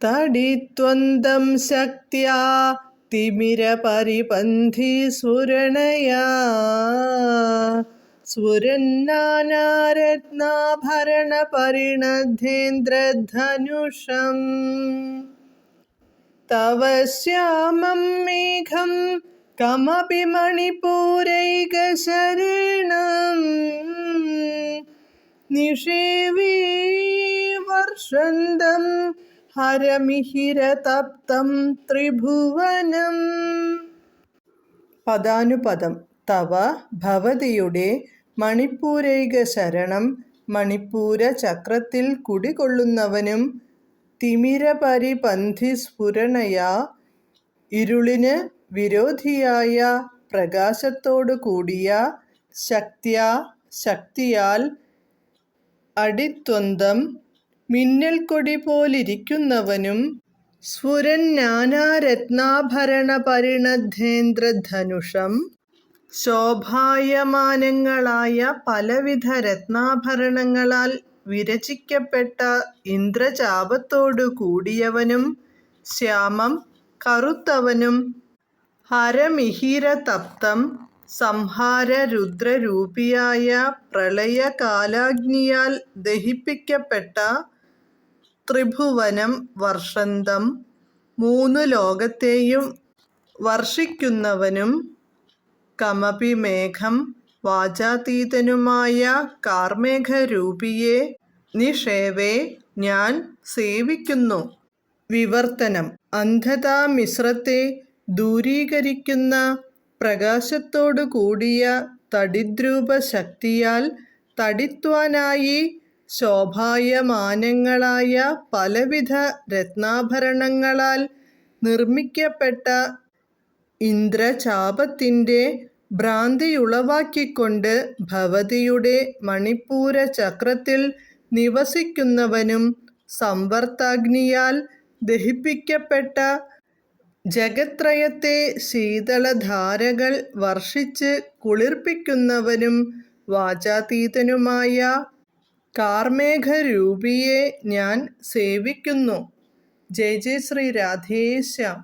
തടിത്വന്തം ശക്ത്യാ തിമിരപരിപന്ഥി സ്ഫുരണയാ സ്ഫുരന്നാനാരത്നാഭരണപരിണദ്ധേന്ദ്രധനുഷം. തവ ശ്യാമം മേഘം കമപി മണിപൂരൈകശരണം നിഷേവേ വർഷന്തം ഹരമിഹിരതപ്തം ത്രിഭുവനം. പദാനുപദം. തവ ഭവതിയുടെ മണിപ്പൂരൈകശരണം മണിപ്പൂര ചക്രത്തിൽ കുടികൊള്ളുന്നവനും തിമിരപരിപന്ഥി സ്ഫുരണയാ ഇരുളിന് വിരോധിയായ പ്രകാശത്തോടു കൂടിയ ശക്ത്യാ ശക്തിയാൽ അടിത്വന്തം മിന്നൽക്കൊടി പോലിരിക്കുന്നവനും സ്ഫുരന്നാനാരത്നാഭരണപരിണദ്ധേന്ദ്രധനുഷം ശോഭായമാനങ്ങളായ പലവിധ രത്നാഭരണങ്ങളാൽ വിരചിക്കപ്പെട്ട ഇന്ദ്രചാപത്തോടു കൂടിയവനും ശ്യാമം കറുത്തവനും ഹരമിഹിരതപ്തം സംഹാര രുദ്രരൂപിയായ പ്രളയകാലാഗ്നിയാൽ ദഹിപ്പിക്കപ്പെട്ട ത്രിഭുവനം വർഷന്തം മൂന്നു ലോകത്തെയും വർഷിക്കുന്നവനും കമപി മേഘം വാചാതീതനുമായ കാർമേഘരൂപിയെ നിഷേവേ ഞാൻ സേവിക്കുന്നു. വിവർത്തനം. അന്ധതാമിശ്രത്തെ ദൂരീകരിക്കുന്ന പ്രകാശത്തോടു കൂടിയ തടിദ്രൂപ ശക്തിയാൽ തടിത്വാനായി ശോഭായമാനങ്ങളായ പലവിധ രത്നാഭരണങ്ങളാൽ നിർമ്മിക്കപ്പെട്ട ഇന്ദ്രചാപത്തിൻ്റെ ഭ്രാന്തിയുളവാക്കിക്കൊണ്ട് ഭവതിയുടെ മണിപ്പൂര ചക്രത്തിൽ നിവസിക്കുന്നവനും സംവർത്താഗ്നിയാൽ ദഹിപ്പിക്കപ്പെട്ട ജഗത്രയത്തെ ശീതളധാരകൾ വർഷിച്ച് കുളിർപ്പിക്കുന്നവനും വാചാതീതനുമായ കാർമേഘരൂപിയെ ഞാൻ സേവിക്കുന്നു. ജയ ജയ ശ്രീ രാധേശ്യാം.